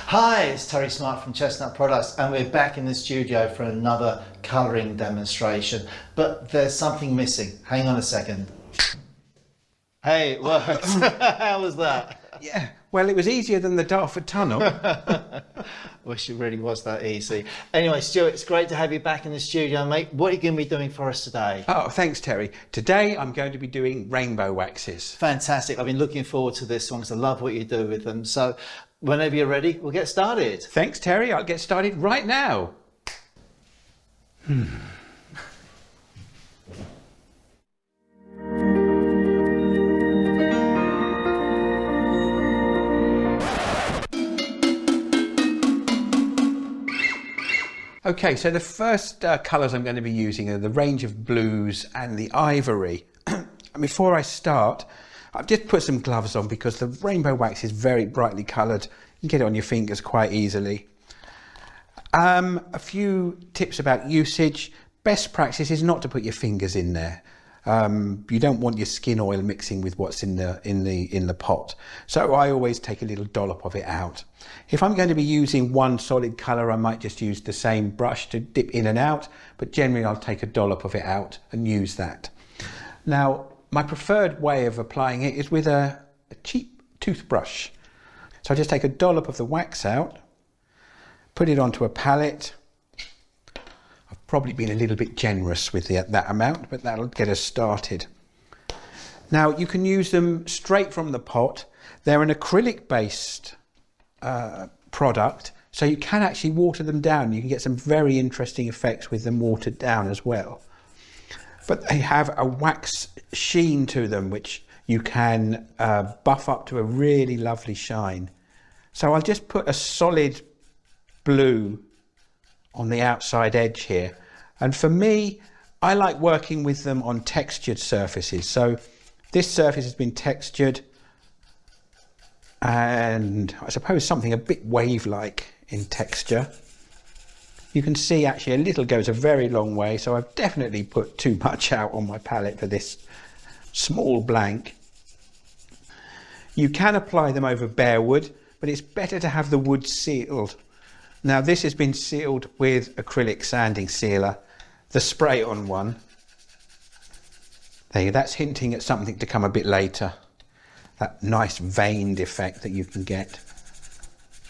Hi, it's Terry Smart from Chestnut Products, and we're back in the studio for another colouring demonstration. But there's something missing. Hang on a second. Hey, it works. How was that? Yeah, well, it was easier than the Dartford Tunnel. Wish it really was that easy. Anyway, Stuart, it's great to have you back in the studio, mate. What are you going to be doing for us today? Oh, thanks, Terry. Today I'm going to be doing rainbow waxes. Fantastic. I've been looking forward to this one because I love what you do with them. So whenever you're ready, we'll get started. Thanks, Terry. I'll get started right now. Okay, so the first colours I'm going to be using are the range of blues and the ivory. And before I start, I've just put some gloves on because the rainbow wax is very brightly coloured. You can get it on your fingers quite easily. A few tips about usage. Best practice is not to put your fingers in there. You don't want your skin oil mixing with what's in the pot. So I always take a little dollop of it out. If I'm going to be using one solid colour, I might just use the same brush to dip in and out, but generally I'll take a dollop of it out and use that. Now, my preferred way of applying it is with a cheap toothbrush. So I just take a dollop of the wax out, put it onto a palette. I've probably been a little bit generous with that amount, but that'll get us started. Now, you can use them straight from the pot. They're an acrylic based product, so you can actually water them down. You can get some very interesting effects with them watered down as well. But they have a wax sheen to them, which you can buff up to a really lovely shine. So I'll just put a solid blue on the outside edge here. And for me, I like working with them on textured surfaces. So this surface has been textured, and I suppose something a bit wave-like in texture. You can see actually a little goes a very long way, so I've definitely put too much out on my palette for this small blank. You can apply them over bare wood, but it's better to have the wood sealed. Now this has been sealed with acrylic sanding sealer, the spray-on one. There, that's hinting at something to come a bit later. That nice veined effect that you can get.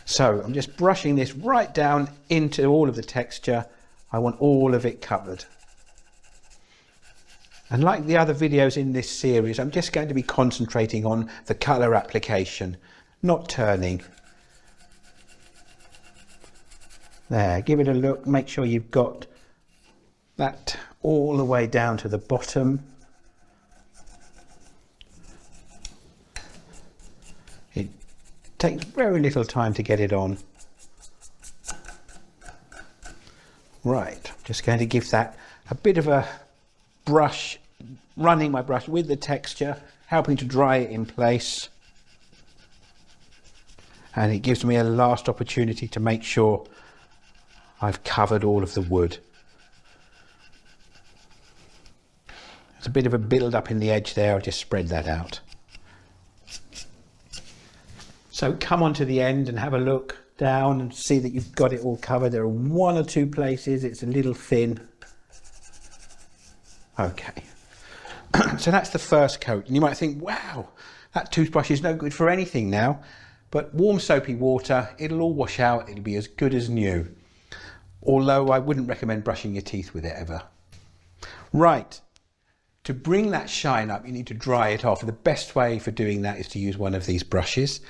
So I'm just brushing this right down into all of the texture. I want all of it covered. And like the other videos in this series, I'm just going to be concentrating on the colour application, not turning. There, give it a look, make sure you've got that all the way down to the bottom. It takes very little time to get it on. Right, just going to give that a bit of a brush, running my brush with the texture, helping to dry it in place. And it gives me a last opportunity to make sure I've covered all of the wood. There's a bit of a build up in the edge there, I'll just spread that out. So come on to the end and have a look down and see that you've got it all covered. There are one or two places it's a little thin. Okay, so that's the first coat. And you might think, wow, that toothbrush is no good for anything now. But warm soapy water, it'll all wash out, it'll be as good as new. Although I wouldn't recommend brushing your teeth with it ever. Right, to bring that shine up, you need to dry it off. The best way for doing that is to use one of these brushes.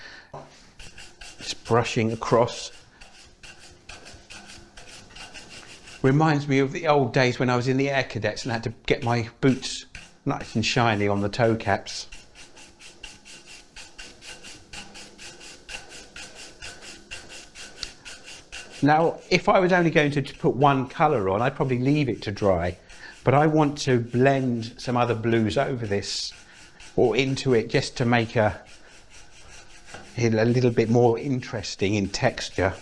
Just brushing across. Reminds me of the old days when I was in the Air Cadets and had to get my boots nice and shiny on the toe caps. Now, if I was only going to put one colour on, I'd probably leave it to dry. But I want to blend some other blues over this or into it just to make it a little bit more interesting in texture.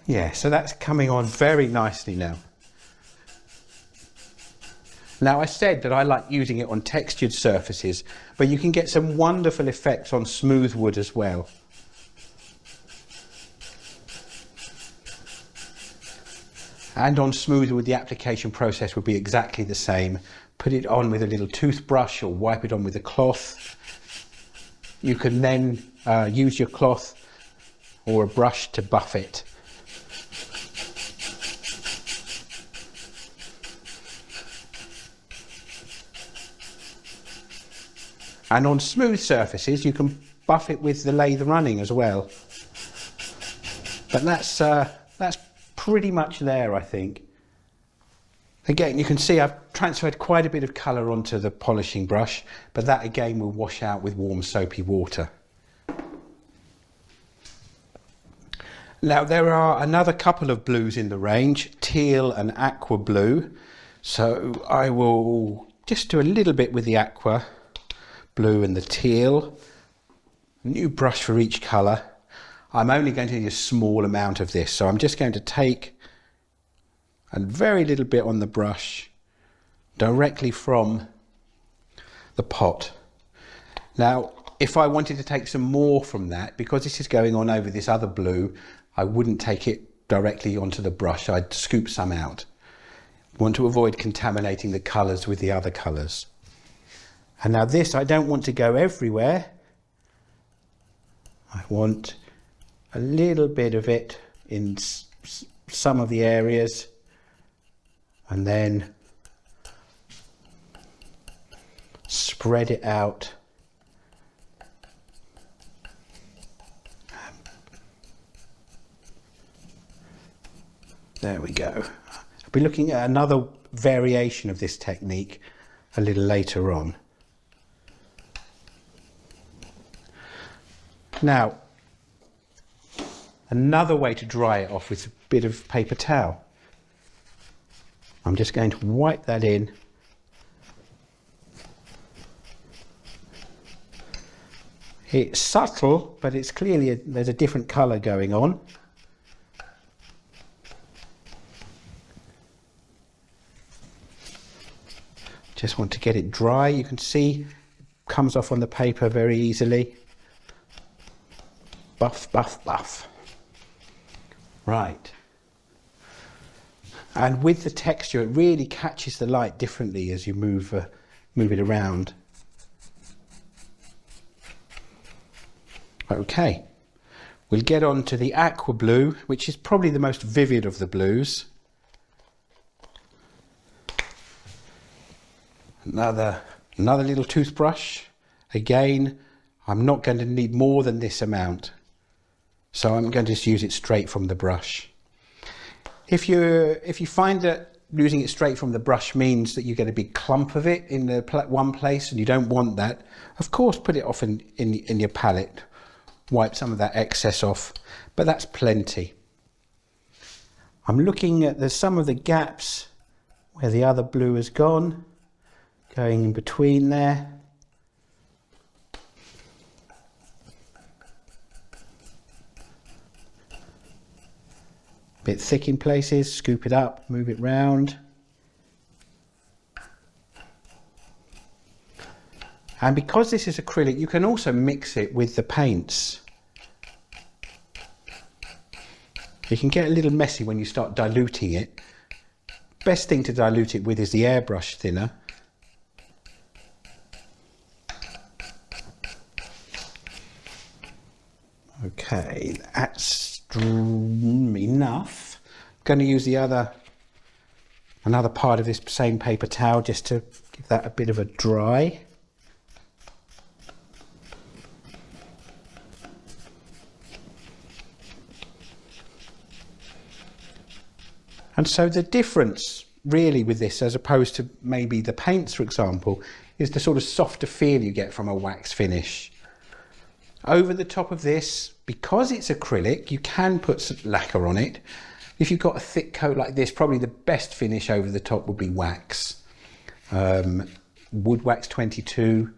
Yeah, so that's coming on very nicely now. Now I said that I like using it on textured surfaces, but you can get some wonderful effects on smooth wood as well. And on smooth wood, the application process would be exactly the same. Put it on with a little toothbrush or wipe it on with a cloth. You can then use your cloth or a brush to buff it. And on smooth surfaces, you can buff it with the lathe running as well. But that's pretty much there, I think. Again, you can see I've transferred quite a bit of colour onto the polishing brush, but that again will wash out with warm soapy water. Now there are another couple of blues in the range, teal and aqua blue. So I will just do a little bit with the aqua blue and the teal. New brush for each colour. I'm only going to need a small amount of this, so I'm just going to take a very little bit on the brush directly from the pot. Now, if I wanted to take some more from that, because this is going on over this other blue, I wouldn't take it directly onto the brush. I'd scoop some out. I want to avoid contaminating the colours with the other colours. And now this, I don't want to go everywhere. I want a little bit of it in some of the areas, and then spread it out. There we go. I'll be looking at another variation of this technique a little later on. Now, another way to dry it off with a bit of paper towel. I'm just going to wipe that in. It's subtle, but it's clearly there's a different colour going on. Just want to get it dry. You can see it comes off on the paper very easily. Buff, buff, buff. Right. And with the texture, it really catches the light differently as you move it around. Okay. We'll get on to the aqua blue, which is probably the most vivid of the blues. Another little toothbrush. Again, I'm not going to need more than this amount, so I'm going to just use it straight from the brush. If you find that using it straight from the brush means that you get a big clump of it in the one place and you don't want that, of course put it off in your palette, wipe some of that excess off, but that's plenty. I'm looking at some of the gaps where the other blue has gone. Going in between there. Bit thick in places, scoop it up, move it round. And because this is acrylic, you can also mix it with the paints. You can get a little messy when you start diluting it. Best thing to dilute it with is the airbrush thinner. Okay, that's enough. I'm going to use another part of this same paper towel just to give that a bit of a dry. And so the difference really with this, as opposed to maybe the paints, for example, is the sort of softer feel you get from a wax finish. Over the top of this, because it's acrylic, you can put some lacquer on it. If you've got a thick coat like this, probably the best finish over the top would be wax. Wood wax 22,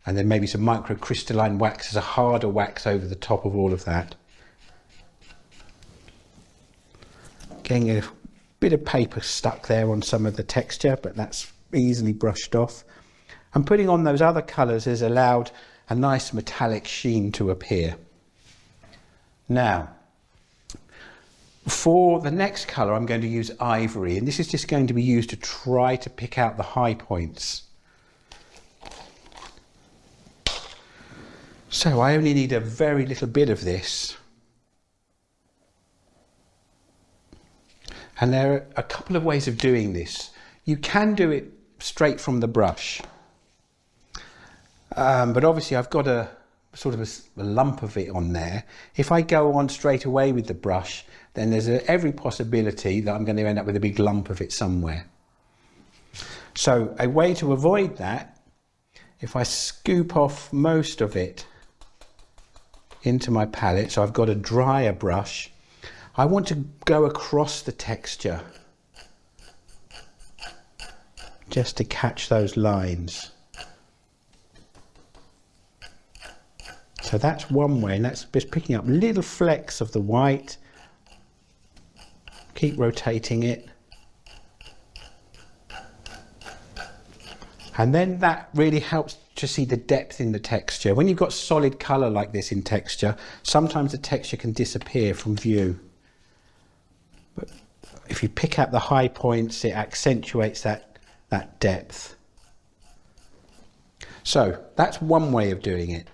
and then maybe some microcrystalline wax as a harder wax over the top of all of that. Getting a bit of paper stuck there on some of the texture, but that's easily brushed off. And putting on those other colours has allowed a nice metallic sheen to appear. Now, for the next colour I'm going to use ivory, and this is just going to be used to try to pick out the high points. So I only need a very little bit of this. And there are a couple of ways of doing this. You can do it straight from the brush. But obviously I've got a sort of a lump of it on there. If I go on straight away with the brush, then there's every possibility that I'm going to end up with a big lump of it somewhere. So a way to avoid that, if I scoop off most of it into my palette, so I've got a drier brush, I want to go across the texture just to catch those lines. So that's one way, and that's just picking up little flecks of the white. Keep rotating it. And then that really helps to see the depth in the texture. When you've got solid colour like this in texture, sometimes the texture can disappear from view. But if you pick out the high points, it accentuates that depth. So that's one way of doing it.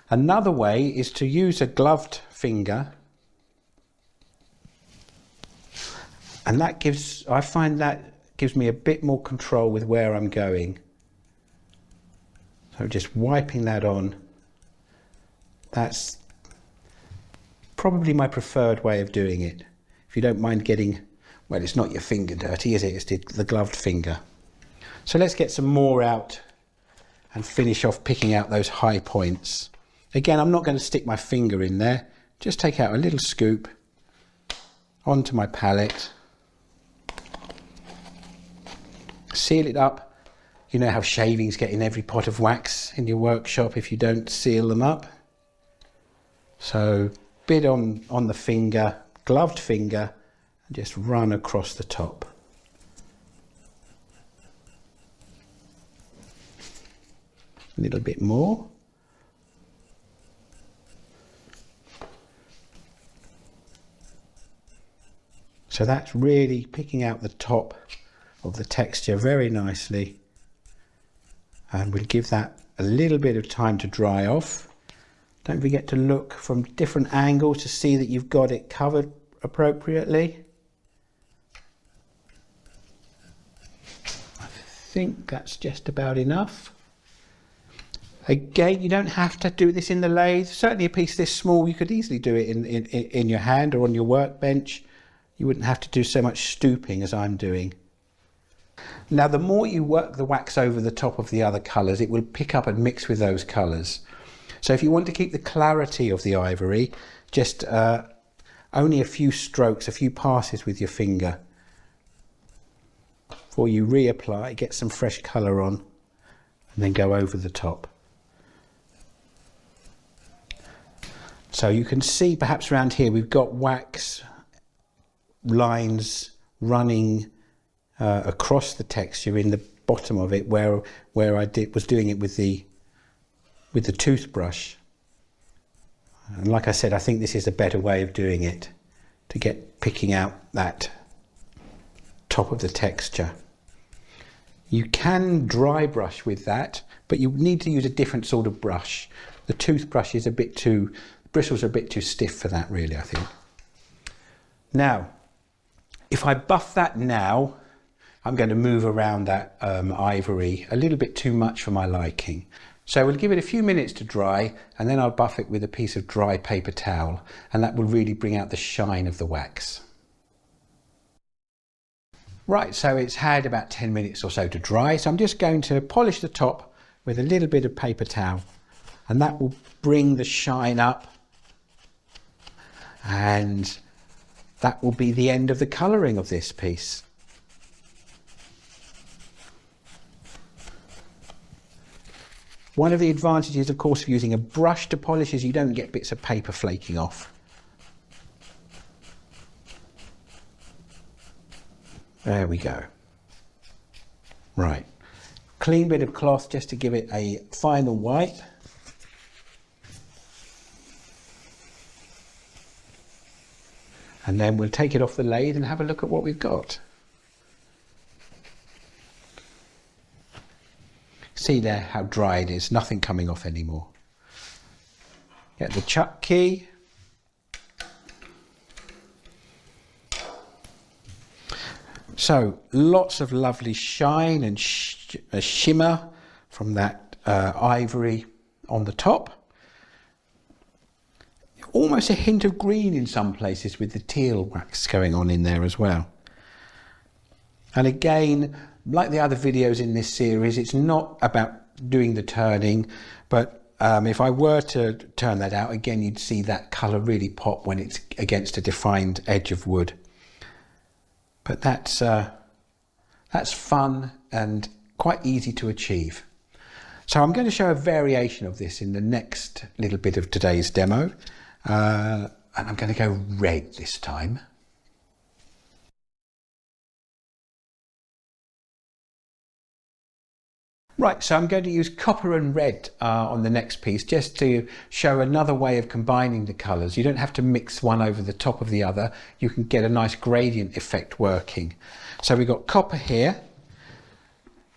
Another way is to use a gloved finger, and that I find that gives me a bit more control with where I'm going. So just wiping that on, that's probably my preferred way of doing it. If you don't mind getting, well, it's not your finger dirty, is it? It's the gloved finger. So let's get some more out and finish off picking out those high points. Again, I'm not going to stick my finger in there, just take out a little scoop onto my palette, seal it up. You know how shavings get in every pot of wax in your workshop if you don't seal them up. So bit on the finger, gloved finger, and just run across the top. A little bit more. So that's really picking out the top of the texture very nicely, and we'll give that a little bit of time to dry off. Don't forget to look from different angles to see that you've got it covered appropriately. I think that's just about enough. Again, you don't have to do this in the lathe. Certainly a piece this small, you could easily do it in your hand or on your workbench. You wouldn't have to do so much stooping as I'm doing. Now, the more you work the wax over the top of the other colours, it will pick up and mix with those colours. So if you want to keep the clarity of the ivory, just only a few strokes, a few passes with your finger before you reapply, get some fresh colour on, and then go over the top. So you can see perhaps around here we've got wax lines running across the texture in the bottom of it where I was doing it with the toothbrush. And like I said, I think this is a better way of doing it to get picking out that top of the texture. You can dry brush with that, but you need to use a different sort of brush. The toothbrush is bristles are a bit too stiff for that, really, I think. Now, if I buff that now, I'm going to move around that ivory a little bit too much for my liking. So we'll give it a few minutes to dry, and then I'll buff it with a piece of dry paper towel, and that will really bring out the shine of the wax. Right, so it's had about 10 minutes or so to dry, so I'm just going to polish the top with a little bit of paper towel, and that will bring the shine up, and that will be the end of the colouring of this piece. One of the advantages, of course, of using a brush to polish is you don't get bits of paper flaking off. There we go. Right, clean bit of cloth just to give it a final wipe. And then we'll take it off the lathe and have a look at what we've got. See there how dry it is, nothing coming off anymore. Get the chuck key. So lots of lovely shine and shimmer from that ivory on the top. Almost a hint of green in some places with the teal wax going on in there as well. And again, like the other videos in this series, it's not about doing the turning, but if I were to turn that out, again, you'd see that colour really pop when it's against a defined edge of wood. But that's fun and quite easy to achieve. So I'm going to show a variation of this in the next little bit of today's demo. And I'm going to go red this time. Right, so I'm going to use copper and red on the next piece just to show another way of combining the colours. You don't have to mix one over the top of the other. You can get a nice gradient effect working. So we've got copper here.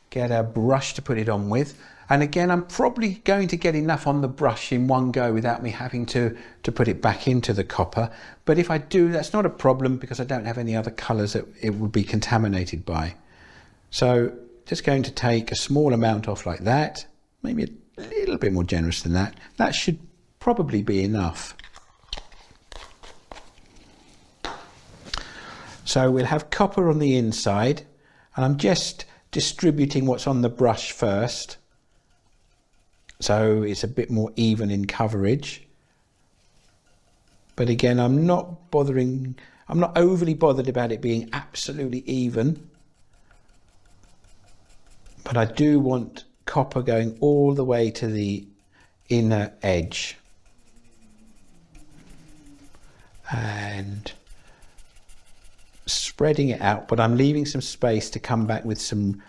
Get a brush to put it on with. And again, I'm probably going to get enough on the brush in one go without me having to put it back into the copper. But if I do, that's not a problem because I don't have any other colours that it would be contaminated by. So just going to take a small amount off like that, maybe a little bit more generous than that. That should probably be enough. So we'll have copper on the inside, and I'm just distributing what's on the brush first, so it's a bit more even in coverage. But again, I'm not overly bothered about it being absolutely even. But I do want copper going all the way to the inner edge. And spreading it out, but I'm leaving some space to come back with some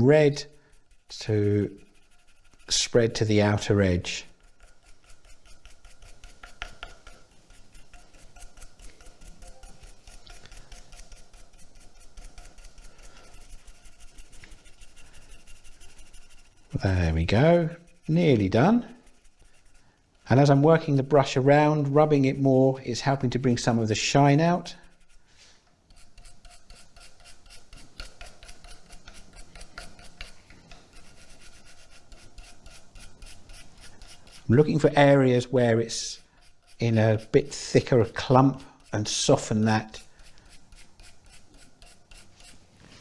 red to spread to the outer edge. There we go, nearly done. And as I'm working the brush around, rubbing it more, it's helping to bring some of the shine out. I'm looking for areas where it's in a bit thicker a clump and soften that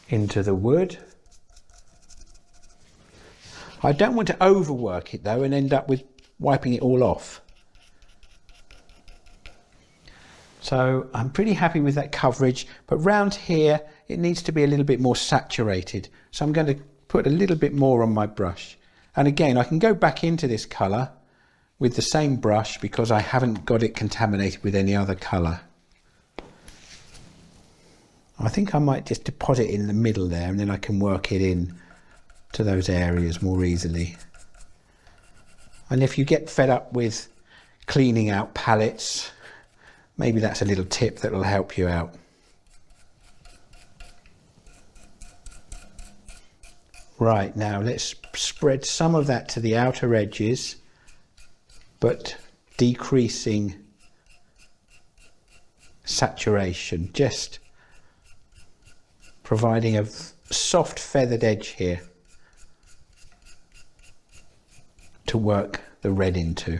into the wood. I don't want to overwork it though and end up with wiping it all off. So I'm pretty happy with that coverage, but round here it needs to be a little bit more saturated. So I'm going to put a little bit more on my brush. And again, I can go back into this colour with the same brush because I haven't got it contaminated with any other colour. I think I might just deposit it in the middle there and then I can work it in to those areas more easily. And if you get fed up with cleaning out palettes, maybe that's a little tip that will help you out. Right, now let's spread some of that to the outer edges, but decreasing saturation, just providing a soft feathered edge here to work the red into.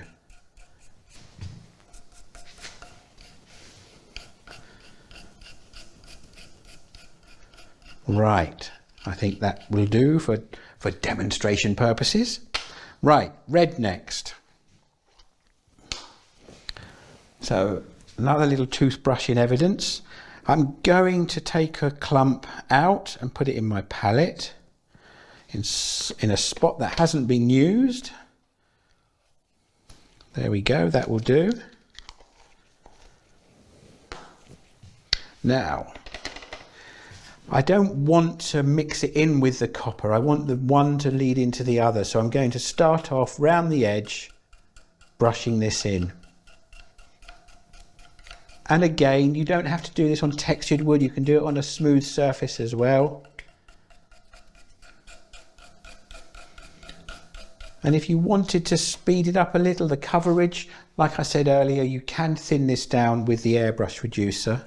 Right, I think that will do for demonstration purposes. Right, red next. So another little toothbrush in evidence. I'm going to take a clump out and put it in my palette in a spot that hasn't been used. There we go, that will do. Now, I don't want to mix it in with the copper. I want the one to lead into the other. So I'm going to start off round the edge, brushing this in. And again, you don't have to do this on textured wood. You can do it on a smooth surface as well. And if you wanted to speed it up a little, the coverage, like I said earlier, you can thin this down with the airbrush reducer.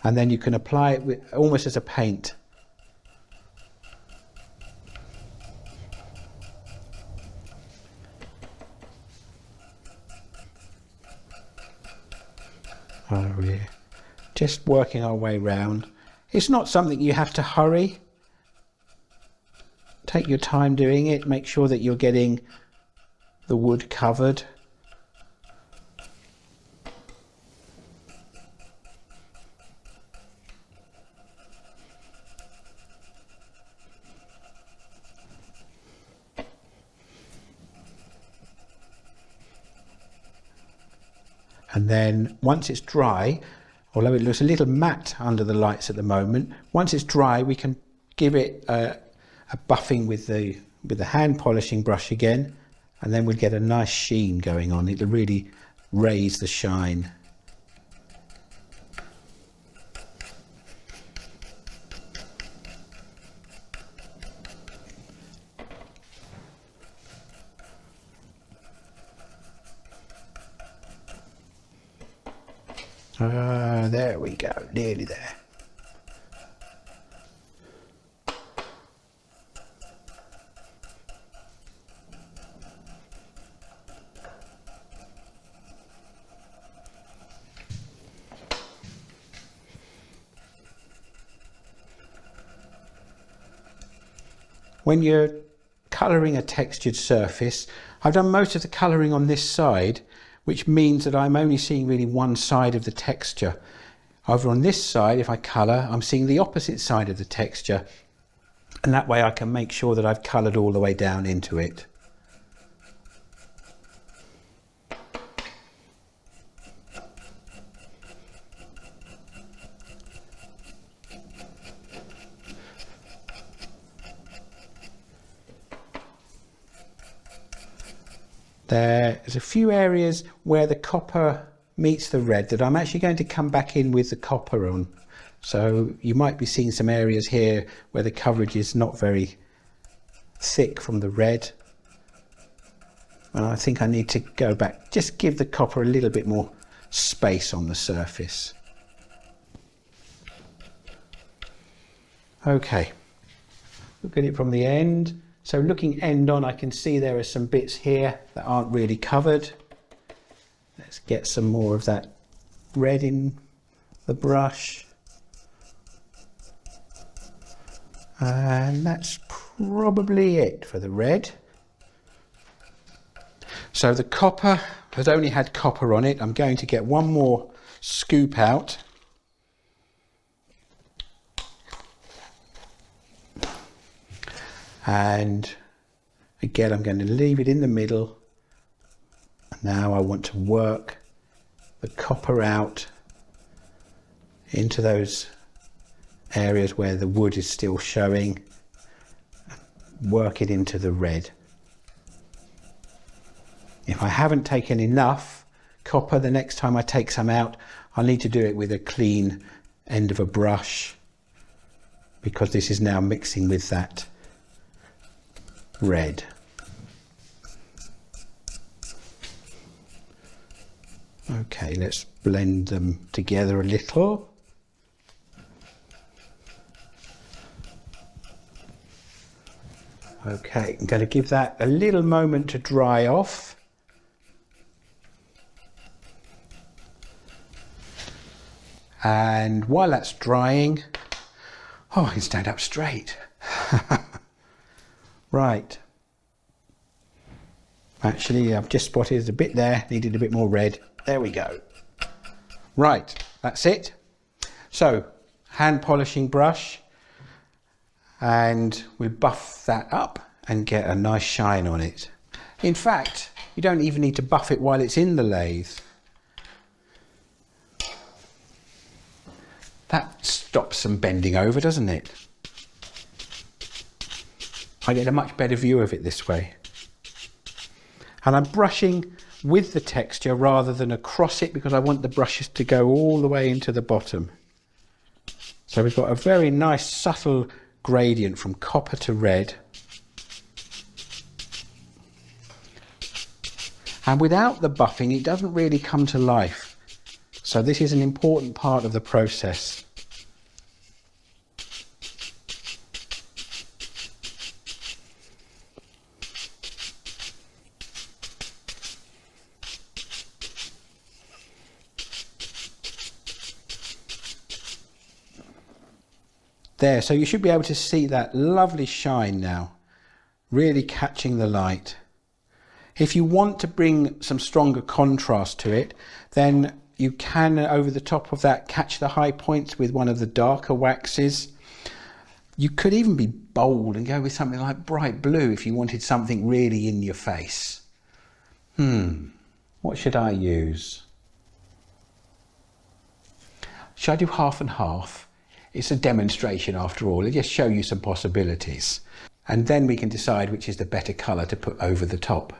And then you can apply it with, almost as a paint. Oh, yeah. Just working our way round. It's not something you have to hurry. Take your time doing it. Make sure that you're getting the wood covered. And then once it's dry, although it looks a little matte under the lights at the moment, once it's dry we can give it a buffing with the hand polishing brush again, and then we'll get a nice sheen going on. It'll really raise the shine. There we go, nearly there. When you're colouring a textured surface, I've done most of the colouring on this side, which means that I'm only seeing really one side of the texture. Over on this side, if I colour, I'm seeing the opposite side of the texture, and that way I can make sure that I've coloured all the way down into it. There's a few areas where the copper meets the red that I'm actually going to come back in with the copper on. So you might be seeing some areas here where the coverage is not very thick from the red. And I think I need to go back, just give the copper a little bit more space on the surface. Okay, look at it from the end. So looking end on, I can see there are some bits here that aren't really covered. Let's get some more of that red in the brush. And that's probably it for the red. So the copper has only had copper on it. I'm going to get one more scoop out. And again, I'm going to leave it in the middle. And now I want to work the copper out into those areas where the wood is still showing. Work it into the red. If I haven't taken enough copper, the next time I take some out, I'll need to do it with a clean end of a brush, because this is now mixing with that red. Okay, let's blend them together a little. Okay, I'm going to give that a little moment to dry off. And while that's drying, oh, I can stand up straight. Right. Actually, I've just spotted a bit there, needed a bit more red. There we go. Right, that's it. So, hand polishing brush, and we buff that up and get a nice shine on it. In fact, you don't even need to buff it while it's in the lathe. That stops some bending over, doesn't it? I get a much better view of it this way. And I'm brushing with the texture rather than across it because I want the brushes to go all the way into the bottom. So we've got a very nice subtle gradient from copper to red. And without the buffing, it doesn't really come to life. So this is an important part of the process. There, so you should be able to see that lovely shine now, really catching the light. If you want to bring some stronger contrast to it, then you can, over the top of that, catch the high points with one of the darker waxes. You could even be bold and go with something like bright blue if you wanted something really in your face. What should I use? Should I do half and half? It's a demonstration after all. It'll just show you some possibilities. And then we can decide which is the better colour to put over the top.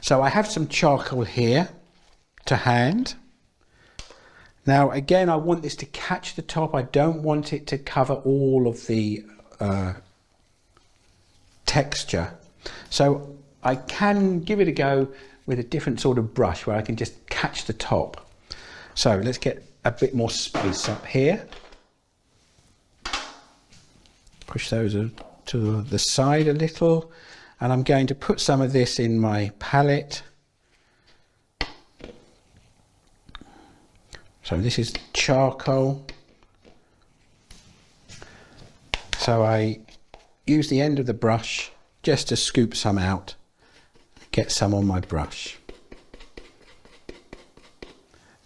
So I have some charcoal here to hand. Now again, I want this to catch the top. I don't want it to cover all of the texture. So I can give it a go with a different sort of brush where I can just catch the top. So let's get a bit more space up here. Push those to the side a little. And I'm going to put some of this in my palette. So this is charcoal. So I use the end of the brush just to scoop some out, get some on my brush.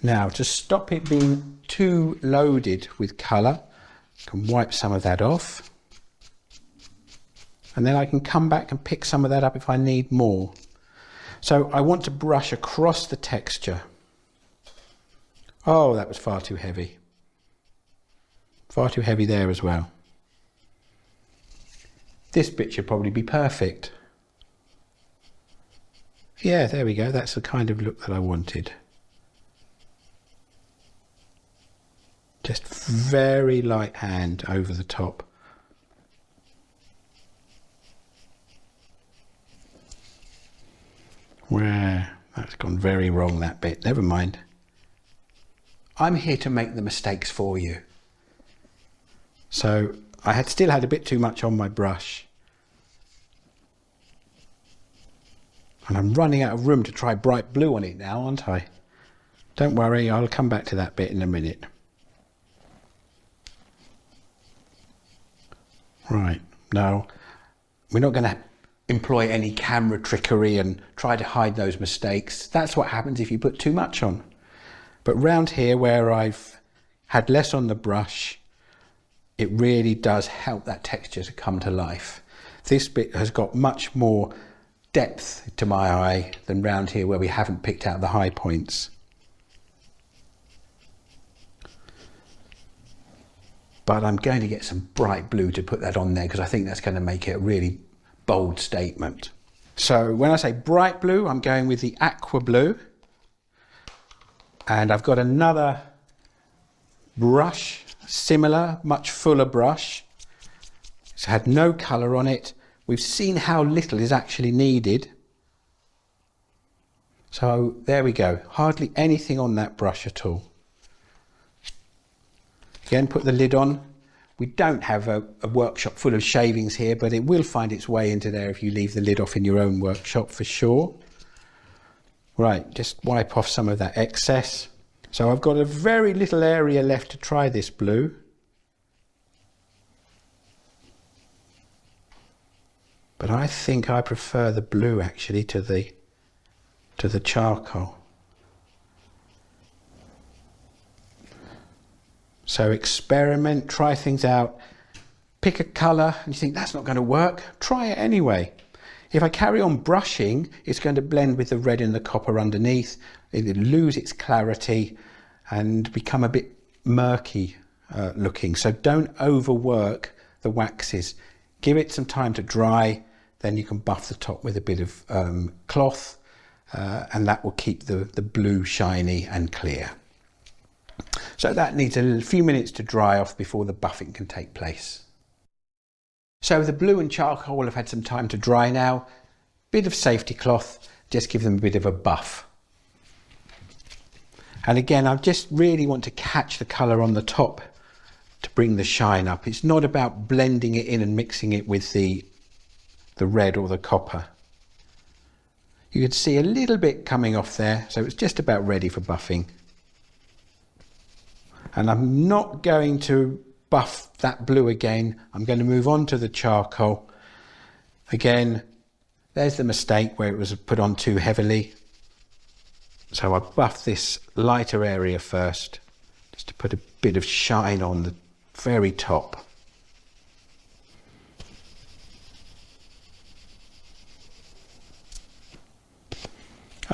Now, to stop it being too loaded with colour, I can wipe some of that off. And then I can come back and pick some of that up if I need more. So I want to brush across the texture. Oh, that was far too heavy. Far too heavy there as well. This bit should probably be perfect. Yeah, there we go. That's the kind of look that I wanted. Just very light hand over the top. Where that's gone very wrong, that bit. Never mind. I'm here to make the mistakes for you. So I still had a bit too much on my brush. And I'm running out of room to try bright blue on it now, aren't I? Don't worry, I'll come back to that bit in a minute. Right, now we're not going to employ any camera trickery and try to hide those mistakes. That's what happens if you put too much on. But round here where I've had less on the brush, it really does help that texture to come to life. This bit has got much more depth to my eye than round here where we haven't picked out the high points. But I'm going to get some bright blue to put that on there because I think that's going to make it a really bold statement. So when I say bright blue, I'm going with the aqua blue. And I've got another brush, similar, much fuller brush. It's had no colour on it. We've seen how little is actually needed. So there we go, hardly anything on that brush at all. Again, put the lid on. We don't have a workshop full of shavings here, but it will find its way into there if you leave the lid off in your own workshop for sure. Right, just wipe off some of that excess. So I've got a very little area left to try this blue. But I think I prefer the blue actually to the charcoal. So experiment, try things out, pick a colour and you think that's not going to work, try it anyway. If I carry on brushing, it's going to blend with the red and the copper underneath. It'll lose its clarity and become a bit murky looking. So don't overwork the waxes. Give it some time to dry, then you can buff the top with a bit of cloth and that will keep the blue shiny and clear. So that needs a few minutes to dry off before the buffing can take place. So the blue and charcoal have had some time to dry now. Bit of safety cloth, just give them a bit of a buff. And again, I just really want to catch the colour on the top to bring the shine up. It's not about blending it in and mixing it with the red or the copper. You can see a little bit coming off there, so it's just about ready for buffing. And I'm not going to buff that blue again. I'm going to move on to the charcoal. Again, there's the mistake where it was put on too heavily. So I buff this lighter area first, just to put a bit of shine on the very top.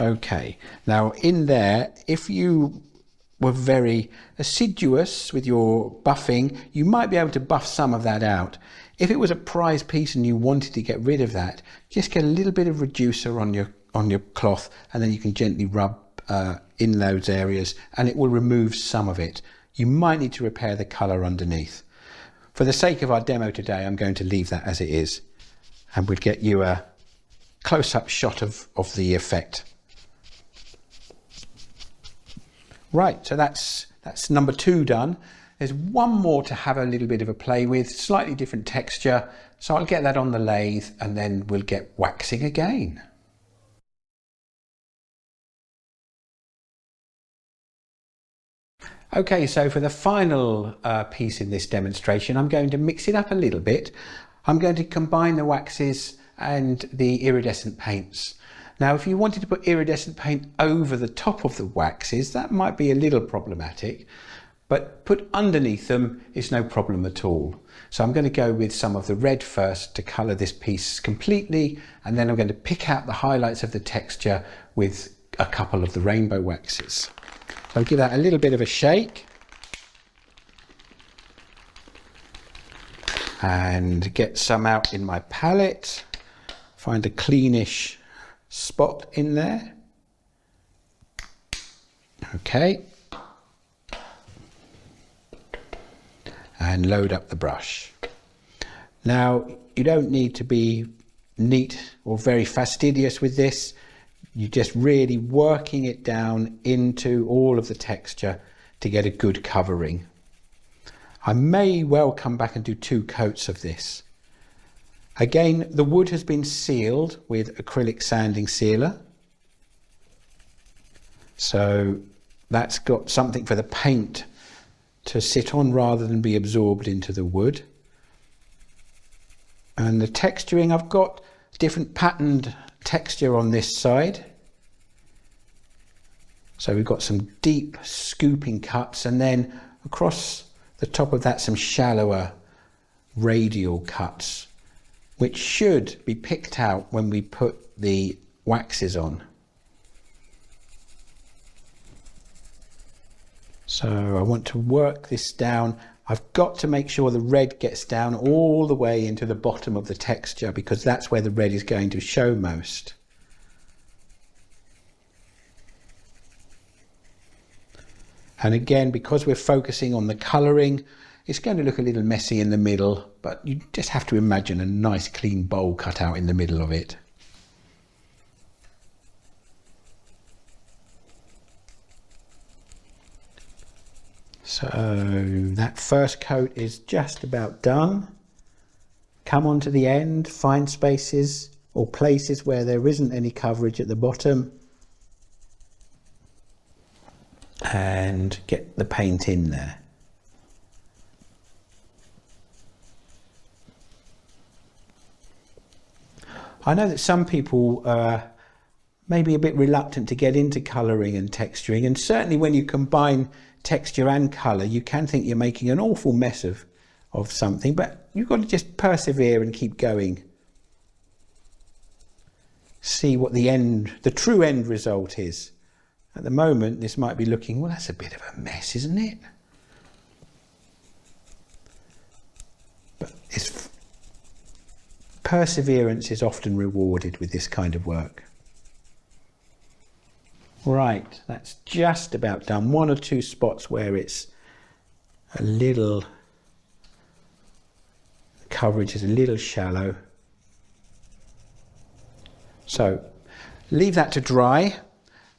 Okay, now in there, if you were very assiduous with your buffing, you might be able to buff some of that out. If it was a prize piece and you wanted to get rid of that, just get a little bit of reducer on your cloth, and then you can gently rub in those areas and it will remove some of it. You might need to repair the colour underneath. For the sake of our demo today, I'm going to leave that as it is, and we'll get you a close-up shot of the effect. Right, so that's number 2 done. There's one more to have a little bit of a play with, slightly different texture. So I'll get that on the lathe and then we'll get waxing again. Okay, so for the final piece in this demonstration, I'm going to mix it up a little bit. I'm going to combine the waxes and the iridescent paints. Now, if you wanted to put iridescent paint over the top of the waxes, that might be a little problematic, but put underneath them is no problem at all. So I'm going to go with some of the red first to colour this piece completely, and then I'm going to pick out the highlights of the texture with a couple of the rainbow waxes. So I'll give that a little bit of a shake and get some out in my palette. Find a cleanish spot in there. Okay. And load up the brush. Now, you don't need to be neat or very fastidious with this. You're just really working it down into all of the texture to get a good covering. I may well come back and do 2 coats of this. Again, the wood has been sealed with acrylic sanding sealer. So that's got something for the paint to sit on rather than be absorbed into the wood. And the texturing, I've got different patterned texture on this side. So we've got some deep scooping cuts, and then across the top of that some shallower radial cuts, which should be picked out when we put the waxes on. So I want to work this down. I've got to make sure the red gets down all the way into the bottom of the texture, because that's where the red is going to show most. And again, because we're focusing on the colouring, it's going to look a little messy in the middle, but you just have to imagine a nice clean bowl cut out in the middle of it. So that first coat is just about done. Come on to the end, find spaces or places where there isn't any coverage at the bottom, and get the paint in there. I know that some people may be a bit reluctant to get into colouring and texturing, and certainly when you combine texture and colour, you can think you're making an awful mess of something, but you've got to just persevere and keep going. see what the true end result is. At the moment, this might be looking, well, that's a bit of a mess, isn't it? But perseverance is often rewarded with this kind of work. Right, that's just about done. One or two spots where it's a little, coverage is a little shallow. So leave that to dry,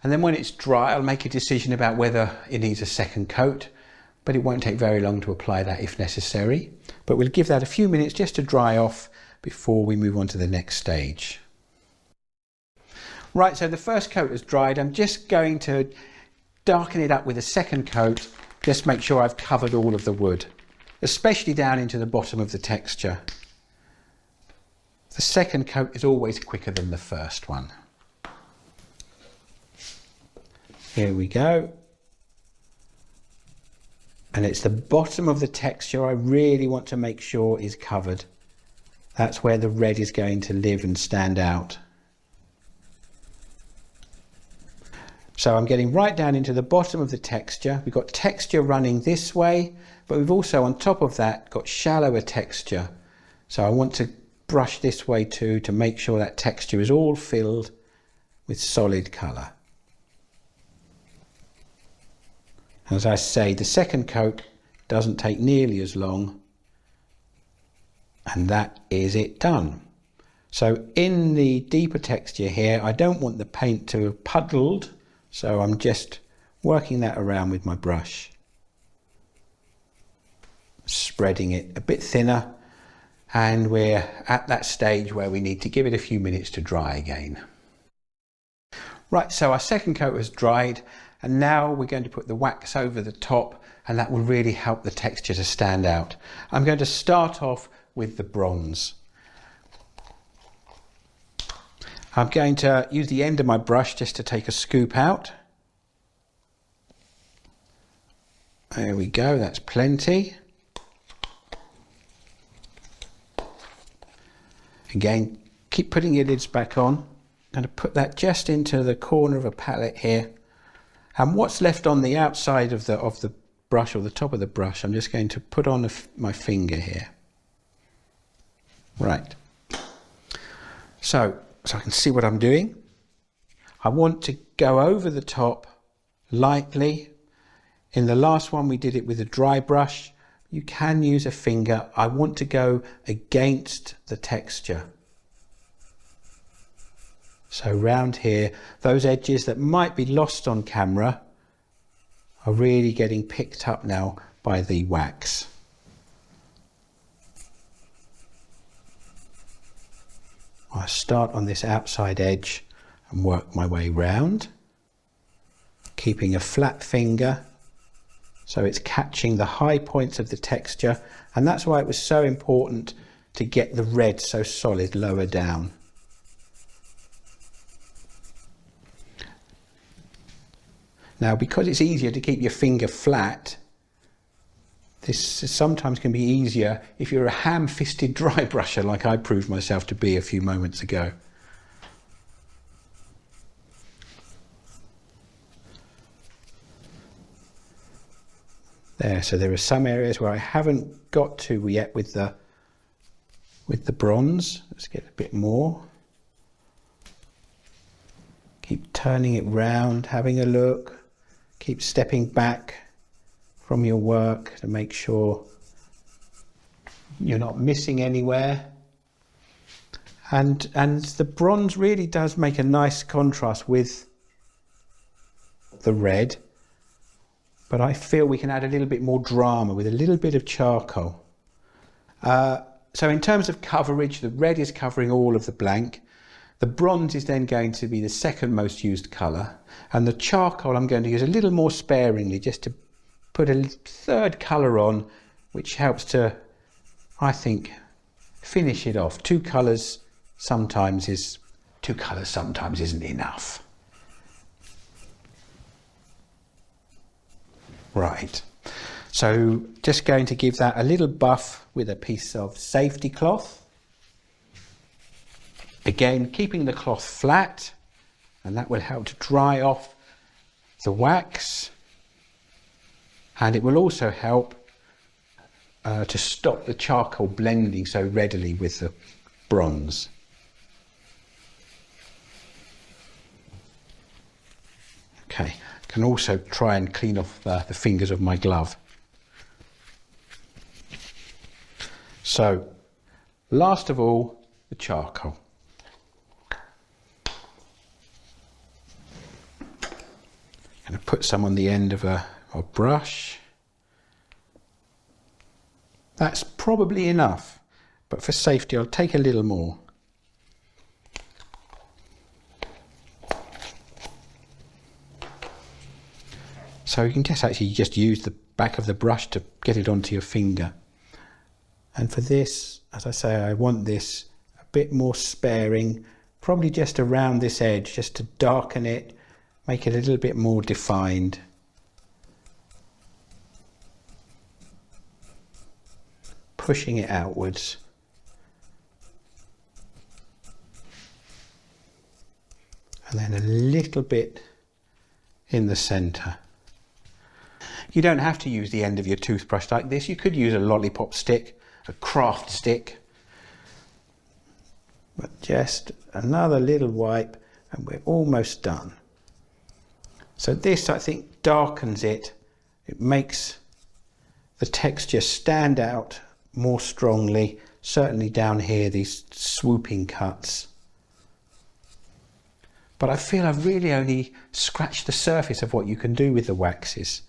and then when it's dry I'll make a decision about whether it needs a second coat, but it won't take very long to apply that if necessary. But we'll give that a few minutes just to dry off before we move on to the next stage. Right, so the first coat has dried. I'm just going to darken it up with a second coat, just make sure I've covered all of the wood, especially down into the bottom of the texture. The second coat is always quicker than the first one. Here we go. And it's the bottom of the texture I really want to make sure is covered. That's where the red is going to live and stand out. So I'm getting right down into the bottom of the texture. We've got texture running this way, but we've also on top of that got shallower texture. So I want to brush this way too to make sure that texture is all filled with solid colour. As I say, the second coat doesn't take nearly as long, and that is it done. So in the deeper texture here, I don't want the paint to have puddled, so I'm just working that around with my brush, spreading it a bit thinner, and we're at that stage where we need to give it a few minutes to dry again. Right, so our second coat has dried, and now we're going to put the wax over the top, and that will really help the texture to stand out. I'm going to start off with the bronze. I'm going to use the end of my brush just to take a scoop out. There we go, that's plenty. Again, keep putting your lids back on. I'm going to put that just into the corner of a palette here. And what's left on the outside of the brush, or the top of the brush, I'm just going to put on my finger here. Right. So I can see what I'm doing. I want to go over the top lightly. In the last one we did it with a dry brush. You can use a finger. I want to go against the texture. So round here, those edges that might be lost on camera are really getting picked up now by the wax. I start on this outside edge and work my way round, keeping a flat finger so it's catching the high points of the texture, and that's why it was so important to get the red so solid lower down. Now, because it's easier to keep your finger flat, this sometimes can be easier if you're a ham-fisted dry brusher like I proved myself to be a few moments ago. There, so there are some areas where I haven't got to yet with the bronze. Let's get a bit more. Keep turning it round, having a look. Keep stepping back from your work to make sure you're not missing anywhere. And the bronze really does make a nice contrast with the red, but I feel we can add a little bit more drama with a little bit of charcoal. So in terms of coverage, the red is covering all of the blank. The bronze is then going to be the second most used colour, and the charcoal I'm going to use a little more sparingly, just to put a third colour on, which helps to, I think, finish it off. Two colours sometimes isn't enough. Right, so just going to give that a little buff with a piece of safety cloth. Again, keeping the cloth flat, and that will help to dry off the wax, and it will also help to stop the charcoal blending so readily with the bronze. Okay, I can also try and clean off the fingers of my glove. So, last of all, the charcoal. I'm going to put some on the end of a brush. That's probably enough, but for safety I'll take a little more. So you can just use the back of the brush to get it onto your finger. And for this, as I say, I want this a bit more sparing, probably just around this edge, just to darken it, make it a little bit more defined. Pushing it outwards. And then a little bit in the centre. You don't have to use the end of your toothbrush like this. You could use a lollipop stick, a craft stick. But just another little wipe and we're almost done. So this, I think, darkens it. It makes the texture stand out more strongly, certainly down here, these swooping cuts. But I feel I've really only scratched the surface of what you can do with the waxes.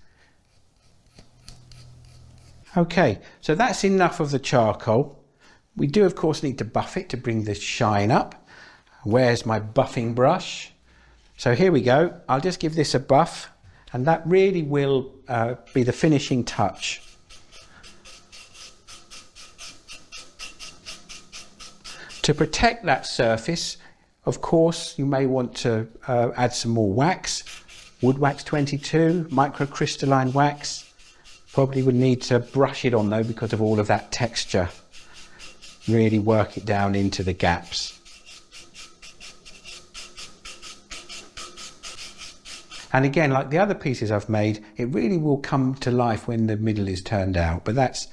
Okay, so that's enough of the charcoal. We do of course need to buff it to bring the shine up. Where's my buffing brush? So here we go. I'll just give this a buff and that really will be the finishing touch. To protect that surface, of course, you may want to add some more wax. Wood wax 22, microcrystalline wax. Probably would need to brush it on though because of all of that texture. Really work it down into the gaps. And again, like the other pieces I've made, it really will come to life when the middle is turned out, but that's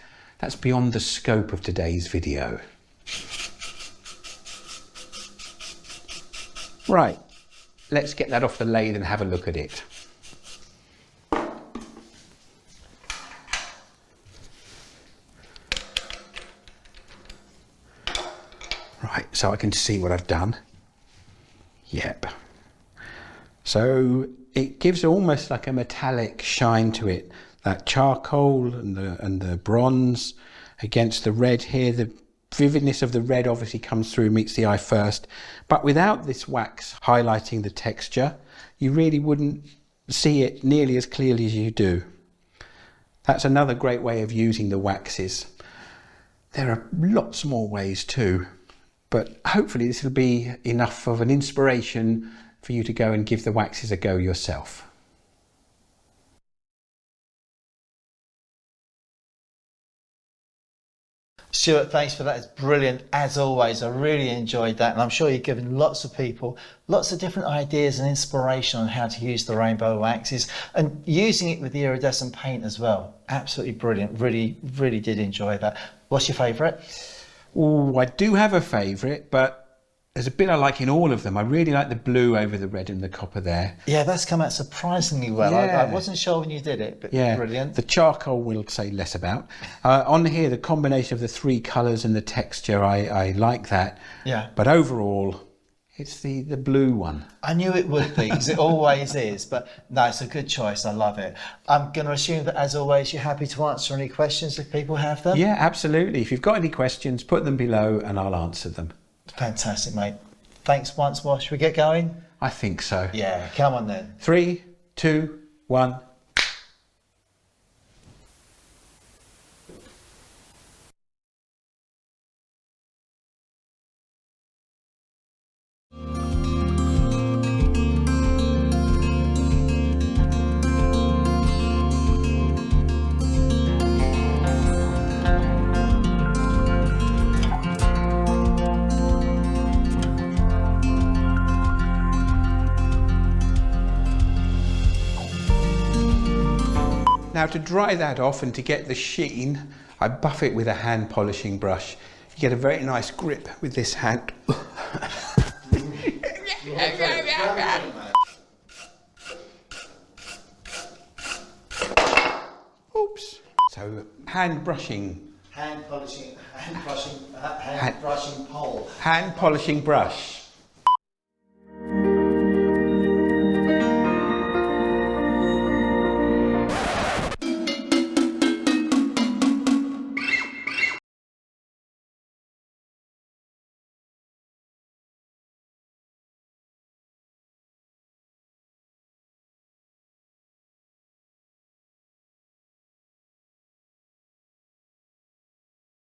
beyond the scope of today's video. Right, let's get that off the lathe and have a look at it. Right, so I can see what I've done. Yep. So it gives almost like a metallic shine to it. That charcoal and the bronze against the red here. The vividness of the red obviously comes through, meets the eye first. But without this wax highlighting the texture, you really wouldn't see it nearly as clearly as you do. That's another great way of using the waxes. There are lots more ways too. But hopefully this will be enough of an inspiration for you to go and give the waxes a go yourself. Stuart, thanks for that. It's brilliant as always. I really enjoyed that, and I'm sure you've given lots of people lots of different ideas and inspiration on how to use the rainbow waxes and using it with the iridescent paint as well. Absolutely brilliant. Really did enjoy that. What's your favourite? Oh, I do have a favourite, but there's a bit I like in all of them. I really like the blue over the red and the copper there. Yeah, that's come out surprisingly well. Yeah. I wasn't sure when you did it, but yeah, brilliant. The charcoal we'll say less about. On here, the combination of the three colours and the texture, I like that. Yeah. But overall, it's the blue one. I knew it would be, because it always is, but no, it's a good choice. I love it. I'm going to assume that, as always, you're happy to answer any questions if people have them? Yeah, absolutely. If you've got any questions, put them below and I'll answer them. Fantastic, mate. Thanks once more. Should we get going? I think so. Yeah, come on then. 3, 2, 1. Now to dry that off and to get the sheen, I buff it with a hand polishing brush. You get a very nice grip with this hand. Oops. So hand brushing. Hand polishing pole. Hand polishing brush.